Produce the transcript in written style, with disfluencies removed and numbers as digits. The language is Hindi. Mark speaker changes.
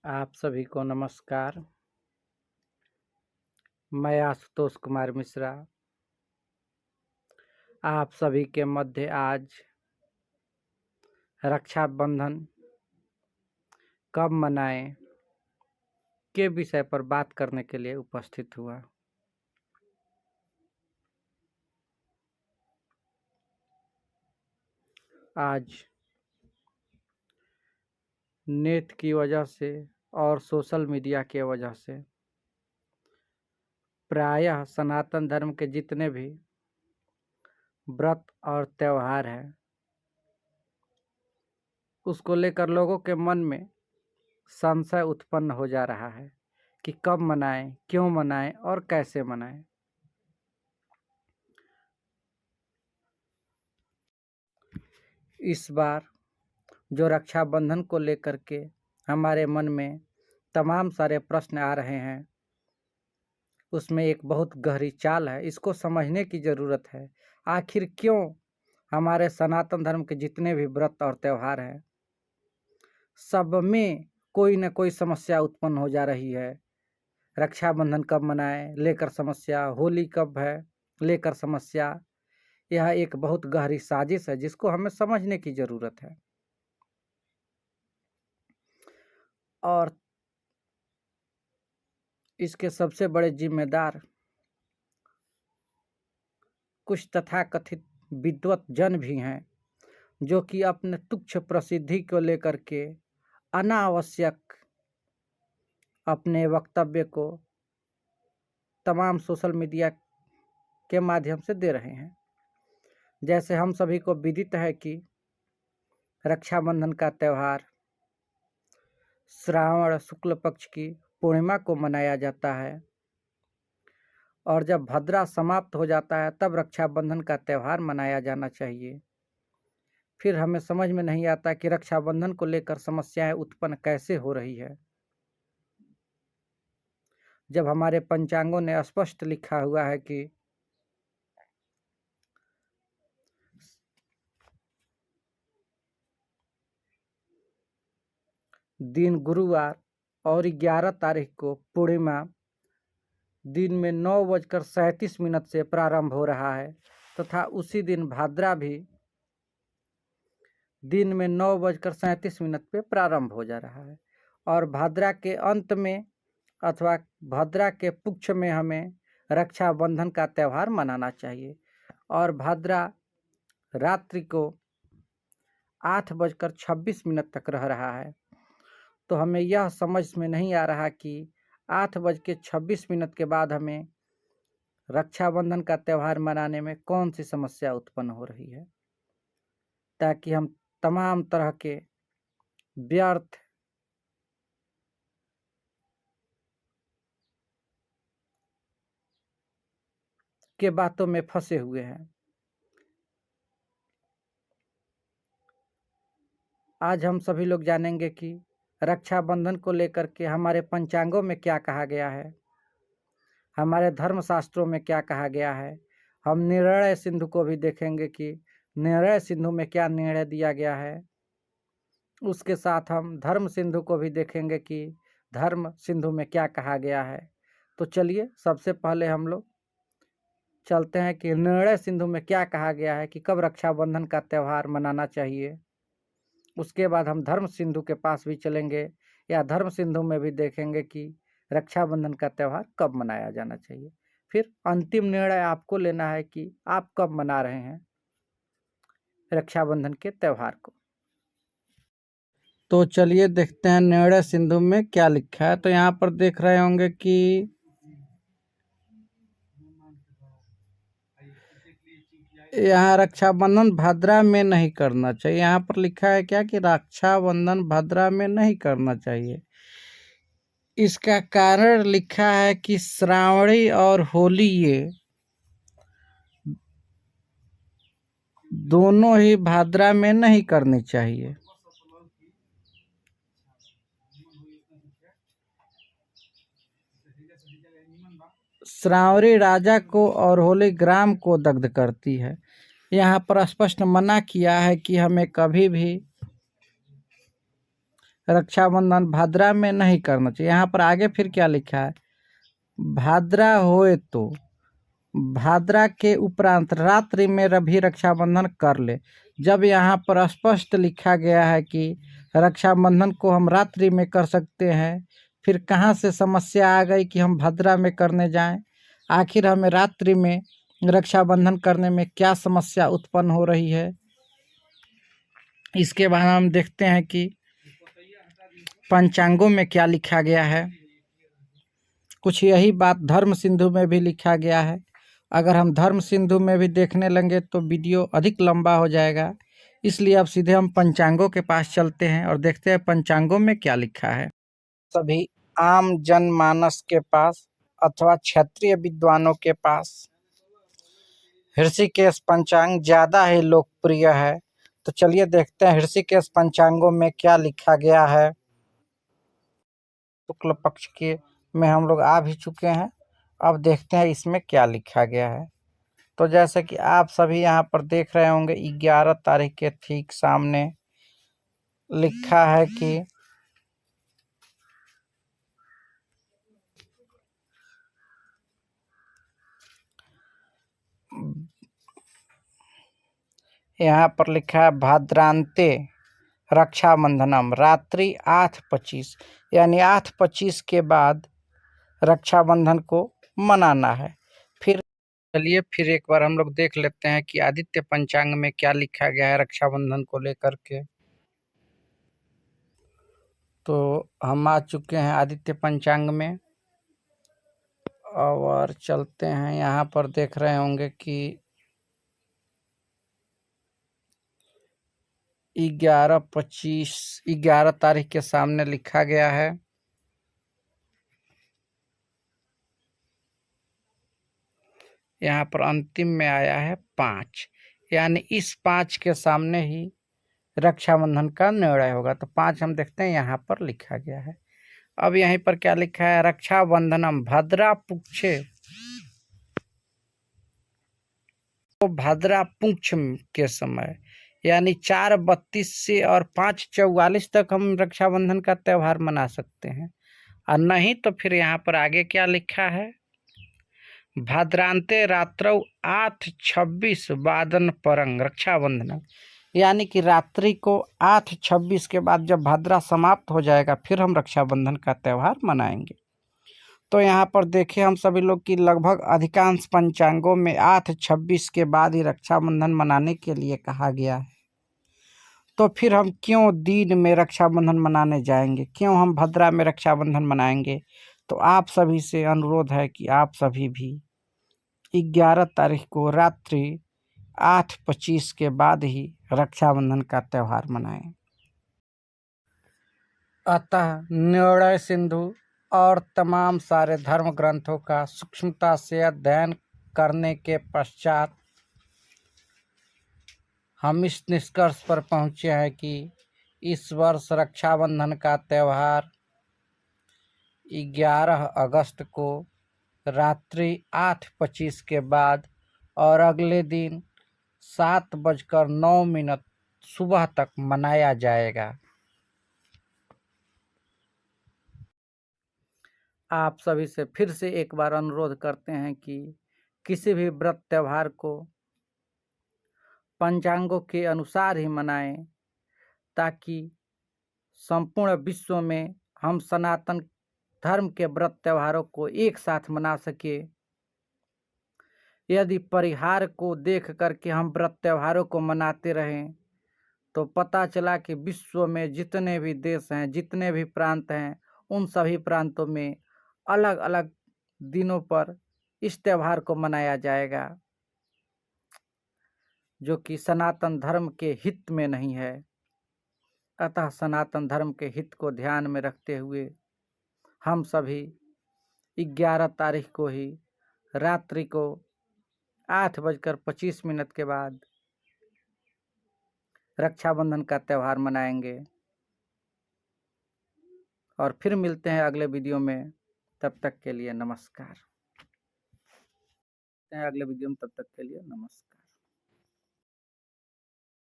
Speaker 1: आप सभी को नमस्कार। मैं आशुतोष कुमार मिश्रा आप सभी के मध्य आज रक्षाबंधन कब मनाएं के विषय पर बात करने के लिए उपस्थित हुआ। आज नेट की वजह से और सोशल मीडिया के वजह से प्रायः सनातन धर्म के जितने भी व्रत और त्यौहार हैं उसको लेकर लोगों के मन में संशय उत्पन्न हो जा रहा है कि कब मनाएं, क्यों मनाएं और कैसे मनाएं। इस बार जो रक्षाबंधन को लेकर के हमारे मन में तमाम सारे प्रश्न आ रहे हैं उसमें एक बहुत गहरी चाल है। इसको समझने की ज़रूरत है। आखिर क्यों हमारे सनातन धर्म के जितने भी व्रत और त्यौहार हैं सब में कोई न कोई समस्या उत्पन्न हो जा रही है। रक्षाबंधन कब मनाएं लेकर समस्या, होली कब है लेकर समस्या। यह एक बहुत गहरी साजिश है जिसको हमें समझने की ज़रूरत है। और इसके सबसे बड़े जिम्मेदार कुछ तथाकथित विद्वत जन भी हैं जो कि अपने तुच्छ प्रसिद्धि को लेकर के अनावश्यक अपने वक्तव्य को तमाम सोशल मीडिया के माध्यम से दे रहे हैं। जैसे हम सभी को विदित है कि रक्षाबंधन का त्यौहार श्रावण शुक्ल पक्ष की पूर्णिमा को मनाया जाता है और जब भद्रा समाप्त हो जाता है तब रक्षाबंधन का त्यौहार मनाया जाना चाहिए। फिर हमें समझ में नहीं आता कि रक्षाबंधन को लेकर समस्याएं उत्पन्न कैसे हो रही है, जब हमारे पंचांगों ने स्पष्ट लिखा हुआ है कि दिन गुरुवार और 11 तारीख को पूर्णिमा दिन में 9:37 से प्रारंभ हो रहा है तथा उसी दिन भाद्रा भी दिन में 9:37 पे प्रारंभ हो जा रहा है। और भाद्रा के अंत में अथवा भाद्रा के पुक्ष में हमें रक्षाबंधन का त्यौहार मनाना चाहिए। और भाद्रा रात्रि को 8:26 तक रह रहा है। तो हमें यह समझ में नहीं आ रहा कि 8:26 के बाद हमें रक्षाबंधन का त्यौहार मनाने में कौन सी समस्या उत्पन्न हो रही है, ताकि हम तमाम तरह के व्यर्थ के बातों में फंसे हुए हैं। आज हम सभी लोग जानेंगे कि रक्षाबंधन को लेकर के हमारे पंचांगों में क्या कहा गया है, हमारे धर्मशास्त्रों में क्या कहा गया है। हम निर्णय सिंधु को भी देखेंगे कि निर्णय सिंधु में क्या निर्णय दिया गया है। उसके साथ हम धर्म सिंधु को भी देखेंगे कि धर्म सिंधु में क्या कहा गया है। तो चलिए सबसे पहले हम लोग चलते हैं कि निर्णय सिंधु में क्या कहा गया है कि कब रक्षाबंधन का त्यौहार मनाना चाहिए। उसके बाद हम धर्म सिंधु के पास भी चलेंगे या धर्म सिंधु में भी देखेंगे कि रक्षाबंधन का त्यौहार कब मनाया जाना चाहिए। फिर अंतिम निर्णय आपको लेना है कि आप कब मना रहे हैं रक्षाबंधन के त्यौहार को। तो चलिए देखते हैं निर्णय सिंधु में क्या लिखा है। तो यहाँ पर देख रहे होंगे कि यहाँ रक्षाबंधन भाद्रा में नहीं करना चाहिए। यहाँ पर लिखा है क्या कि रक्षाबंधन भाद्रा में नहीं करना चाहिए। इसका कारण लिखा है कि श्रावणी और होली ये दोनों ही भाद्रा में नहीं करनी चाहिए। श्रावणी राजा को और होली ग्राम को दग्ध करती है। यहाँ पर स्पष्ट मना किया है कि हमें कभी भी रक्षाबंधन भाद्रा में नहीं करना चाहिए। यहाँ पर आगे फिर क्या लिखा है, भाद्रा होए तो भाद्रा के उपरांत रात्रि में भी रक्षाबंधन कर ले। जब यहाँ पर स्पष्ट लिखा गया है कि रक्षाबंधन को हम रात्रि में कर सकते हैं, फिर कहाँ से समस्या आ गई कि हम भाद्रा में करने जाएं? आखिर हमें रात्रि में रक्षाबंधन करने में क्या समस्या उत्पन्न हो रही है? इसके बाद हम देखते हैं कि पंचांगों में क्या लिखा गया है। कुछ यही बात धर्म सिंधु में भी लिखा गया है। अगर हम धर्म सिंधु में भी देखने लगेंगे तो वीडियो अधिक लंबा हो जाएगा, इसलिए अब सीधे हम पंचांगों के पास चलते हैं और देखते हैं पंचांगों में क्या लिखा है। सभी आम जनमानस के पास अथवा क्षेत्रीय विद्वानों के पास ऋषिकेश पंचांग ज़्यादा ही लोकप्रिय है। तो चलिए देखते हैं ऋषिकेश पंचांगों में क्या लिखा गया है। शुक्ल पक्ष के में हम लोग आ भी चुके हैं, अब देखते हैं इसमें क्या लिखा गया है। तो जैसे कि आप सभी यहाँ पर देख रहे होंगे 11 तारीख के ठीक सामने लिखा है कि यहाँ पर लिखा है भाद्रांते रक्षाबंधनम रात्रि 8:25, यानी 8:25 के बाद रक्षाबंधन को मनाना है। फिर चलिए फिर एक बार हम लोग देख लेते हैं कि आदित्य पंचांग में क्या लिखा गया है रक्षाबंधन को लेकर के। तो हम आ चुके हैं आदित्य पंचांग में और चलते हैं। यहाँ पर देख रहे होंगे कि 11 तारीख के सामने लिखा गया है। यहाँ पर अंतिम में आया है 5, यानी इस 5 के सामने ही रक्षाबंधन का निर्णय होगा। तो 5 हम देखते हैं यहाँ पर लिखा गया है। अब यहीं पर क्या लिखा है, रक्षाबंधनम भद्रा पुक्षे, तो भद्रा पुक्ष के समय यानी 4:32 से और 5:44 तक हम रक्षाबंधन का त्यौहार मना सकते हैं। और नहीं तो फिर यहाँ पर आगे क्या लिखा है, भाद्रांते रात्रौ 8:26 वादन परंग रक्षाबंधन, यानी कि रात्रि को 8:26 के बाद जब भाद्रा समाप्त हो जाएगा फिर हम रक्षाबंधन का त्यौहार मनाएंगे। तो यहाँ पर देखें हम सभी लोग कि लगभग अधिकांश पंचांगों में 8:26 के बाद ही रक्षाबंधन मनाने के लिए कहा गया है। तो फिर हम क्यों दिन में रक्षाबंधन मनाने जाएंगे, क्यों हम भद्रा में रक्षाबंधन मनाएंगे? तो आप सभी से अनुरोध है कि आप सभी भी 11 तारीख को रात्रि 8:25 के बाद ही रक्षाबंधन का त्यौहार मनाएं। अतः निर्णय सिंधु और तमाम सारे धर्म ग्रंथों का सूक्ष्मता से अध्ययन करने के पश्चात हम इस निष्कर्ष पर पहुँचे हैं कि इस वर्ष रक्षाबंधन का त्यौहार 11 अगस्त को रात्रि 8:25 के बाद और अगले दिन 7:09 सुबह तक मनाया जाएगा। आप सभी से फिर से एक बार अनुरोध करते हैं कि किसी भी व्रत त्यौहार को पंचांगों के अनुसार ही मनाएं, ताकि संपूर्ण विश्व में हम सनातन धर्म के व्रत त्यौहारों को एक साथ मना सके। यदि परिहार को देख करके हम व्रत त्यौहारों को मनाते रहें तो पता चला कि विश्व में जितने भी देश हैं, जितने भी प्रांत हैं, उन सभी प्रांतों में अलग अलग दिनों पर इस त्यौहार को मनाया जाएगा, जो कि सनातन धर्म के हित में नहीं है। अतः सनातन धर्म के हित को ध्यान में रखते हुए हम सभी 11 तारीख को ही रात्रि को 8:25 के बाद रक्षाबंधन का त्यौहार मनाएंगे। और फिर मिलते हैं अगले वीडियो में, तब तक के लिए नमस्कार। अगले वीडियो में तब तक के लिए नमस्कार।